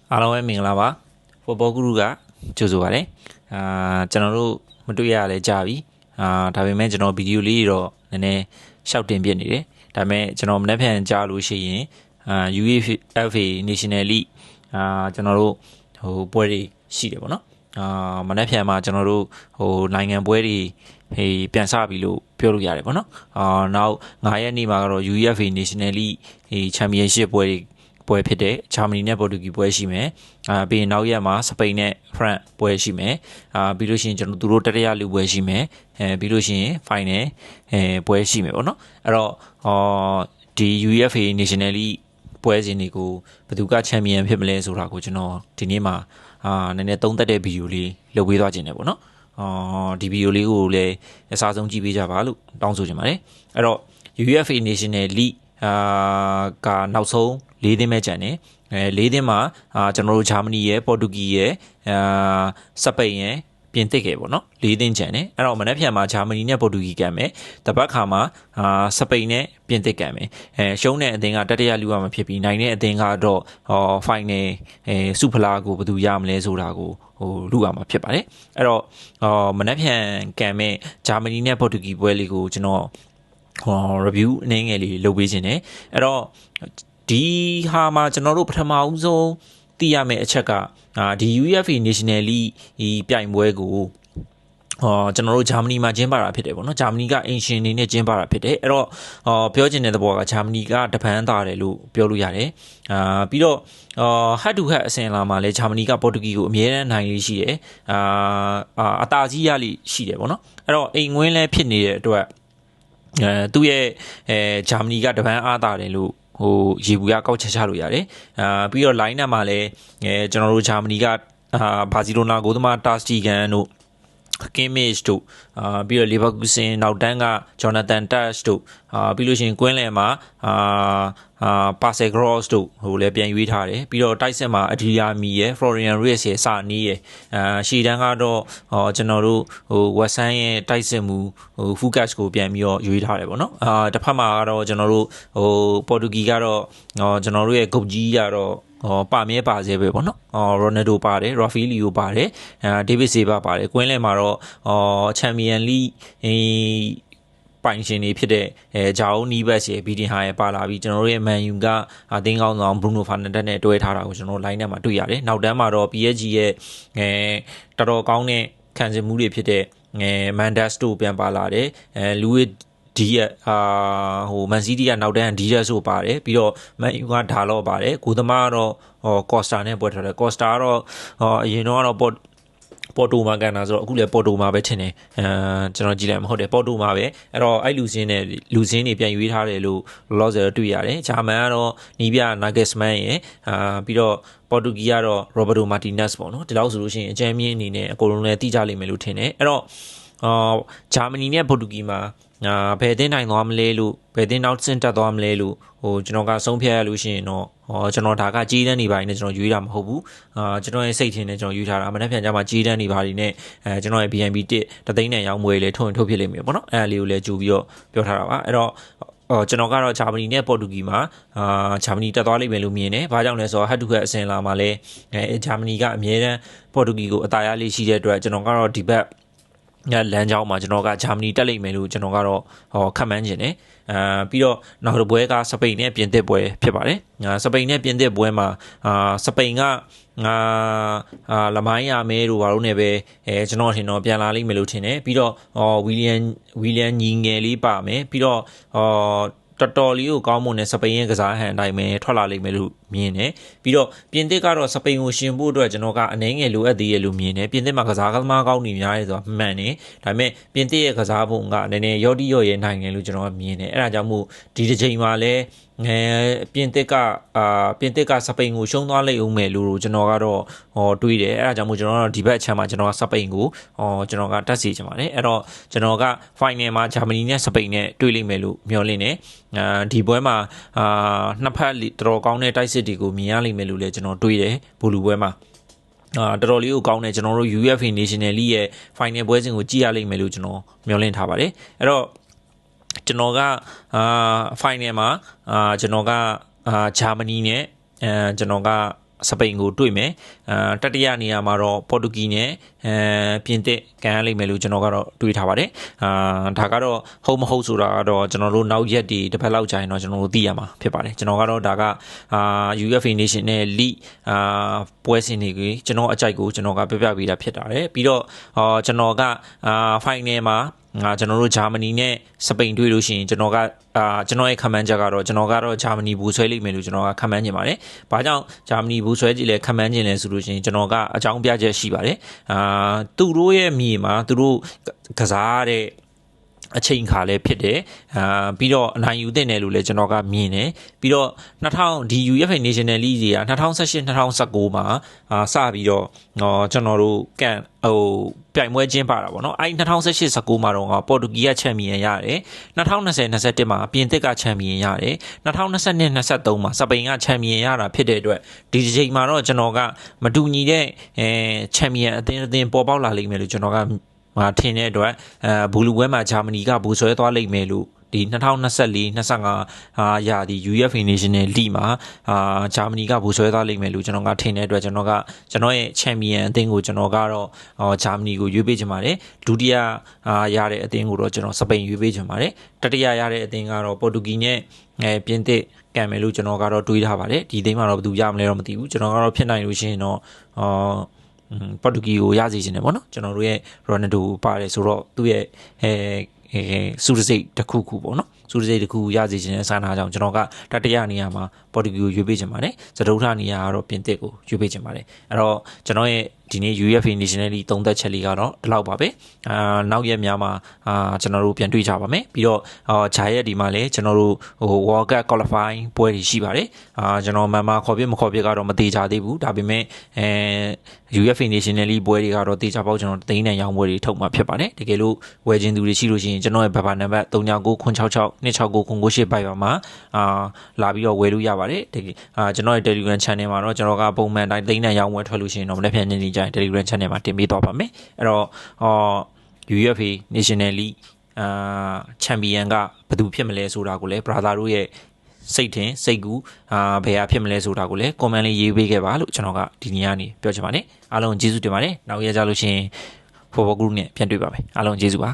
အားလုံးပဲမင်္ဂလာပါဖော်ဘောဂရုကကြိုဆိုပါရစေကျွန်တော်တို့မတွေ့ရလဲကြာပြီဒါပေမဲ့ကျွန်တော်ဗီဒီယိုလေးတော့နည်းနည်းရှောက်တင်ပြနေတယ်ဒါပေမဲ့ကျွန်တော်မနေ့ဖြန်ကြားလို့ရှိရင်UEFA National League ကျွန်တော်တို့ပွဲတွေရှိတယ်ပေါ့နော်မနေ့ဖြန်မှာကျွန်တော်တို့နိုင်ငံပွဲတွေပြန်စပြီလို့ပြောလို့ရတယ်ပေါ့နော်နောက်9ရက်နေ့မှာကတော့ UEFA National League Championship ပွဲဖြစ်တဲ့ဂျာမနီနဲ့ပေါ်တူဂီပွဲရှိမယ်ပြီးရင်နောက်ရက်မှာစပိန်နဲ့ဖရန့်ပွဲရှိမယ်ပြီးလို့ရှိရင်ကျွန်တော်တို့တတိယလူပွဲရှိမယ်ပြီးလို့ရှိရင် final ပွဲရှိမယ်ပေါ့နော်အဲ့တော့ဒီ UEFA National League ပွဲစဉ်တွေကိုဘယ်သူကချန်ပီယံဖြစ်မလဲဆိုတာကိုကျွန်တော်ဒီနေ့မှာနည်းနည်းသုံးသပ်တဲ့ဗီဒီယိုလေးလုပ်ပေးသွားခြင်းတယ်ပေါ့နော်ဒီဗီဒီယိုလေးကိုလည်းအစားဆုံးကြည့်ပေးကြပါလို့တောင်းဆိုချင်ပါတယ်အဲ့တော့ UEFA National League ကနောက်ဆုံး၄သင်းပဲကျန်တယ်၄သင်းမှာကျွန်တော်တို့ဂျာမနီရယ်ပေါ်တူဂီရယ်စပိန်ရယ်ပြင်သစ်ရယ်ပေါ့နော်၄သင်းကျန်တယ်အဲ့တော့မနေ့ဖြန်မှာဂျာမနီနဲ့ပေါ်တူဂီကန်မယ်တပတ်ခါမှာစပိန်နဲ့ပြင်သစ်ကန်မယ်ရှုံးတဲ့အသင်းကတတိယလူရမှာဖြစ်ပြီးနိုင်တဲ့အသင်းကတော့final စုဖလားကိုဘယ်သူရမလဲဆိုတာကိုလူရမှာဖြစ်ပါတယ်အဲ့တော့မနေ့ဖြန်ကန်မဲ့ဂျာမနီနဲ့ပေါ်တူဂီပွဲလေးကိုကျွန်တော်review အနေငယ်လေးလုပ်ပေးခြင်းတယ်အဲ့တော့ဒီဟာမှာကျွန်တော်တို့ပထမဦးဆုံးသိရမယ့်အချက်ကဒီ UEFA National League ပြိုင်ပွဲကိုကျွန်တော်တို့ဂျာမနီမှာကျင်းပတာဖြစ်တယ်ပေါ့နော်ဂျာမနီကအင်ရှင်နေနဲ့ကျင်းပတာဖြစ်တယ်အဲ့တော့ပြောချင်တဲ့သဘောကဂျာမနီကတပန်းသားတယ်လို့ပြောလို့ရတယ်ပြီးတော့head to head အစဉ်လာမှာလဲဂျာမနီကပေါ်တူဂီကိုအမြဲတမ်းနိုင်လေးရှိတယ်အသာကြီးရလိရှိတယ်ပေါ့နော်အဲ့တော့အိမ်ငွင်းလဲဖြစ်နေတဲ့အတွက်သူ့ရဲ့ဂျာမနီကတပန်းအားတာတယ်လို့ရေဘူးကကောက်ချက်ချလို့ရတယ်ပြီးတော့ line နံပါတ်မှာလည်းကျွန်တော်တို့ဂျာမနီကဘာစီလိုနာကိုသမားတာစတီဂန်တို့ကင်မစ်တို့ပြီးတော့လီဗာပူးဆင်နောက်တန်းကဂျော်နာသန်တက်စ်တို့ပြီးလို့ရှိရင်ကွင်းလယ်မှာပါဆယ်ဂရော့စ်တို့လည်းပြန်ရွေးထားတယ်ပြီးတော့တိုက်ဆက်မှာအဒီယာမီရဲ့ဖလော်ရီယန်ရစ်ရဲ့စာနီးရဲ့ရှီတန်းကတော့ကျွန်တော်တို့ဝက်ဆန်ရဲ့တိုက်ဆက်မှုဖူကတ်ကိုပြန်ပြီးတော့ရွေးထားတယ်ပေါ့နော်တစ်ဖက်မှာကတော့ကျွန်တော်တို့ပေါ်တူဂီကတော့ကျွန်တော်တို့ရဲ့ဂုတ်ကြီးကတော့ပါမြဲပါစေပဲပေါ့နော်ရိုနယ်ဒိုပါတယ်ရာဖီလီယိုပါတယ်ဒေးဗစ်ဆေးဘာပါတယ်ကွင်းလယ်မှာတော့ချန်ပီယံလိပိုင်ရှင်တွေဖြစ်တဲ့ဂျာအိုနီဘတ်ရဲ့ဘီတင်ဟာရဲ့ပါလာပြီးကျွန်တော်တို့ရဲ့မန်ယူကအသင်းကောင်းဆောင်ဘရူနိုဖာနန်ဒက်နဲ့တွဲထားတာကိုကျွန်တော် line ထဲမှာတွေ့ရတယ်နောက်တန်းမှာတော့ PSG ရဲ့တော်တော်ကောင်းတဲ့ခံစစ်မှုတွေဖြစ်တဲ့မန်ဒတ်စ်တို့ပြန်ပါလာတယ်လူဝစ်ဒီရမန်စီးတီးကနောက်တန်းဒီရက်ဆိုပါတယ်ပြီးတော့မန်ယူကဒါလော့ပါတယ်ကိုသမားကတော့ကော့စတာနဲ့ပွဲထားတယ်ကော့စတာကတော့အရင်တော့ပေါ်တိုမှာကန်တာဆိုတော့အခုလည်းပေါ်တိုမှာပဲထင်တယ်ကျွန်တော်ကြည့်လိုက်မဟုတ်တယ်ပေါ်တိုမှာပဲအဲ့တော့အဲ့လူစင်းတွေပြန်ရွေးထားတယ်လို့လောဆယ်တွေ့ရတယ်ဂျာမန်ကတော့နီးပြနာဂက်စမန်ရဲ့ပြီးတော့ပေါ်တူဂီကတော့ရောဘတ်တိုမာတီနက်စ်ပေါ့နော်ဒီလောက်ဆိုလို့ရှိရင်အချမ်းမြင့်အနေနဲ့အကုန်လုံးလည်းတိကျလိမ့်မယ်လို့ထင်တယ်အဲ့တော့ဂျာမနီနဲ့ပေါ်တူဂီမှာဘယ်တင်းနိုင်သွားမလဲလို့ဘယ်တင်းနောက်ဆင့်တက်သွားမလဲလို့ကျွန်တော်ကဆုံးဖြတ်ရလို့ရှိရင်တော့ကျွန်တော်ဒါကကြီးတန်းနေပါနေကျွန်တော်ရွေးတာမဟုတ်ဘူးကျွန်တော်ရဲ့စိတ်ထင်နဲ့ကျွန်တော်ရွေးထားတာမနေ့ပြန်ကြမှာကြီးတန်းနေပါနေကျွန်တော်ရဲ့ BNB တသိန်းနဲ့ရောင်းမွေးလေထုတ်ဖြစ်လိမ့်မယ်ပေါ့နော်အဲ့ဒါလေးကိုလည်းကြိုပြီးတော့ပြောထားတာပါအဲ့တော့ကျွန်တော်ကတော့ဂျာမနီနဲ့ပေါ်တူဂီမှာဂျာမနီတက်သွားလိမ့်မယ်လို့မြင်တယ်။ဘာကြောင့်လဲဆိုတော့ head to head အစဉ်လာမှာလဲဂျာမနီကအမြဲတမ်းပေါ်တူဂီကိုအသာရလေးရှိတဲ့အတွက်ကျွန်တော်ကတော့ဒီဘက်လမ်းကြောင်းမှာကျွန်တော်ကဂျာမနီတက်လိမ့်မယ်လို့ကျွန်တော်ကတော့ခန့်မှန်းခြင်းတယ်ပြီးတော့နောက်တစ်ပွဲကစပိန်နဲ့ပြင်သစ်ပွဲဖြစ်ပါတယ်စပိန်နဲ့ပြင်သစ်ပွဲမှာစပိန်ကလမိုင်းရမဲတို့ဘာလို့နေပဲကျွန်တော်ထင်တော့ပြန်လာလိမ့်မယ်လို့ထင်တယ်ပြီးတော့ဝီလျံညီငယ်လေးပါမယ်ပြီးတော့တော်တော်လေးကိုကောင်းမွန်တဲ့စပိန်ရဲ့ကစားဟန်အတိုင်းပဲထွက်လာလိမ့်မယ်လို့မြင်တယ်ပြီးတော့ပြင်သစ်ကတော့စပိန်ကိုရှင်ဖို့အတွက်ကျွန်တော်ကအနည်းငယ်လိုအပ်သေးရဲ့လို့မြင်တယ်ပြင်သစ်မှာကစားသမားကောင်းနေများတယ်ဆိုတာမှန်တယ်ဒါပေမဲ့ပြင်သစ်ရဲ့ကစားပုံကနည်းနည်းရော့တီရော့ရဲ့နိုင်ငယ်လို့ကျွန်တော်ကမြင်တယ်အဲ့ဒါကြောင့်မို့ဒီတစ်ချိန်မှာလဲပြင်သစ်ကစပိန်ကိုရှုံးသွားလိမ့်ဦးမယ်လို့ကျွန်တော်ကတော့တွေးတယ်အဲ့ဒါကြောင့်မို့ကျွန်တော်ကတော့ဒီဘက်အချမ်းမှာကျွန်တော်ကစပိန်ကိုကျွန်တော်ကတက်စီချင်ပါတယ်အဲ့တော့ကျွန်တော်က final မှာဂျာမနီနဲ့စပိန်နဲ့တွေ့လိမ့်မယ်လို့မျှော်လင့်တယ်ဒီပွဲမှာနှစ်ဖက်တော်ကောင်းတဲ့တိုက်စစ်တွေကိုမြင်ရလိမ့်မယ်လို့လည်းကျွန်တော်တွေးတယ်ဘူလူပွဲမှာတော်တော်လေးကိုကောင်းတယ်ကျွန်တော်တို့ UEFA National League ရဲ့ final ပွဲစဉ်ကိုကြည့်ရလိမ့်မယ်လို့ကျွန်တော်မျှော်လင့်ထားပါတယ်အဲ့တော့ကျွန်တော်ကfinal မှာကျွန်တော်ကဂျာမနီနဲ့ကျွန်တော်က စပိန်ကိုတွေ့မယ်တတိယနေရာမှာတော့ပေါ်တူဂီနဲ့ပြင်သစ်ကန်ရလိမ့်မယ်လို့ကျွန်တော်ကတော့တွေးထားပါတယ်ဒါကတော့ဟုတ်မဟုတ်ဆိုတာကတော့ကျွန်တော်တို့နောက်ရက်ဒီတစ်ပတ်လောက်ကြာရင်တော့ကျွန်တော်တို့သိရမှာဖြစ်ပါတယ်ကျွန်တော်ကတော့ဒါကUEFA National League ပွဲစဉ်တွေကိုကျွန်တော်အကြိုက်ကိုကျွန်တော်ကပြပြပေးတာဖြစ်တာတယ်ပြီးတော့ကျွန်တော်ကfinal မှာကျွန်တော်တို့ဂျာမနီနဲ့စပိန်တွေ့လို့ရှိရင်ကျွန်တော်ရဲ့ခန့်မှန်းချက်ကတော့ကျွန်တော်ကတော့ဂျာမနီဘူဆွဲလိမ့်မယ်လို့ကျွန်တော်ကခန့်မှန်းနေပါတယ်။ဘာကြောင့်ဂျာမနီဘူဆွဲကြည့်လဲခန့်မှန်းခြင်းလဲဆိုလို့ရှိရင်ကျွန်တော်ကအကြောင်းပြချက်ရှိပါတယ်။သူတို့ရဲ့မြေမှာသူတို့ကစားတဲ့အချိန်ခါလည်းဖြစ်တယ်ပြီးတော့အနိုင်ယူတဲ့နယ်လို့လည်းကျွန်တော်ကမြင်တယ်ပြီးတော့2000ဒီ UEFA National League တွေက2018 2019မှာစပြီးတော့ကျွန်တော်တို့ပြိုင်ပွဲကျင်းပတာပေါ့နော်အဲဒီ2018 19မှာတော့ပေါ်တူဂီကချန်ပီယံရတယ်2020 21မှာပြင်သစ်ကချန်ပီယံရတယ်2022 23မှာစပိန်ကချန်ပီယံရတာဖြစ်တဲ့အတွက်ဒီတစ်ချိန်မှာတော့ကျွန်တော်ကမတူညီတဲ့ချန်ပီယံအသင်းပေါ်ပေါက်လာလိမ့်မယ်လို့ကျွန်တော်ကထင်တဲ့အတွက်ဘူလူပွဲမှာဂျာမနီကဘူဆွဲသွားလိမ့်မယ်လို့ဒီ2024-25ရာဒီ UEFA National League မှာဂျာမနီကဘူဆွဲသွားလိမ့်မယ်လို့ကျွန်တော်ကထင်တဲ့အတွက်ကျွန်တော်ရဲ့ချန်ပီယံအသင်းကိုကျွန်တော်ကတော့ဂျာမနီကိုရွေးပေးချင်ပါတယ်ဒုတိယရတဲ့အသင်းကိုတော့ကျွန်တော်စပိန်ရွေးပေးချင်ပါတယ်တတိယရတဲ့အသင်းကတော့ပေါ်တူဂီနဲ့ပြင်သစ်ကန်မယ်လို့ကျွန်တော်ကတော့တွေးထားပါတယ်ဒီအသင်းမှာတော့ဘယ်သူရမလဲတော့မသိဘူးကျွန်တော်ကတော့ဖြစ်နိုင်လို့ရှိရင်တော့ပေါ်တူဂီကိုရစီခြင်းတယ်ပေါ့နော်ကျွန်တော်တို့ရဲ့ရိုနယ်ဒိုပါတယ်ဆိုတော့သူ့ရဲ့စူးစိတ်တစ်ခုပေါ့နော်စူးစိတ်တစ်ခုရစီခြင်းနဲ့ဆန္ဒကြောင့်ကျွန်တော်ကတတိယနေရာမှာပေါ်တူဂီကိုရွေးပေးချင်ပါတယ်စတုထနေရာကတော့ပြင်သစ်ကိုရွေးပေးချင်ပါတယ်အဲ့တော့ကျွန်တော်ရဲ့ဒီနေ့ UEFA National League သုံးသက်ချက်လေးကတော့ဒီလောက်ပါပဲနောက်ရက်များမှာကျွန်တော်တို့ပြန်တွေ့ကြပါမယ်ပြီးတော့ဂျာရက်ဒီမှာလည်းကျွန်တော်တို့World Cup Qualifying ပွဲတွေရှိပါတယ်ကျွန်တော်မှခေါ်ပြမခေါ်ပြကတော့မသေးကြသေးဘူးဒါပေမဲ့UEFA National League ပွဲတွေကတော့တေချာပေါက်ကျွန်တော်သိန်းနဲ့ရောင်းပွဲတွေထုတ်မှာဖြစ်ပါတယ်တကယ်လို့ဝယ်ခြင်းသူတွေရှိလို့ရှိရင်ကျွန်တော်ရဲ့ဘာနံပါတ်3996662698ပိုက်ပါမှာလာပြီးတော့ဝယ်လို့ရပါတယ်တကယ်ကျွန်တော်ရဲ့ Telegram Channel မှာတော့ကျွန်တော်ကပုံမှန်တိုင်းသိန်းနဲ့ရောင်းပွဲထွက်လို့ရှိရင်တော့မနေ့ပြန်နေကြရင် Telegram Channel မှာတင်ပေးသွားပါမယ်အဲ့တော့UEFA National League ချန်ပီယံကဘယ်သူဖြစ်မလဲဆိုတာကိုလည်း brother တို့ရဲ့စိတ်ထင်စိတ်ကူဘယ်ဟာဖြစ်မလဲဆိုတာကိုလည်း comment လေးရေးပေးခဲ့ပါလို့ကျွန်တော်ကဒီနေ့ကနေပြောချင်ပါတယ်အားလုံးကျေးဇူးတင်ပါတယ်နောက်ရကြလို့ရှိရင် Football Group နဲ့ပြန်တွေ့ပါမယ်အားလုံးကျေးဇူးပါ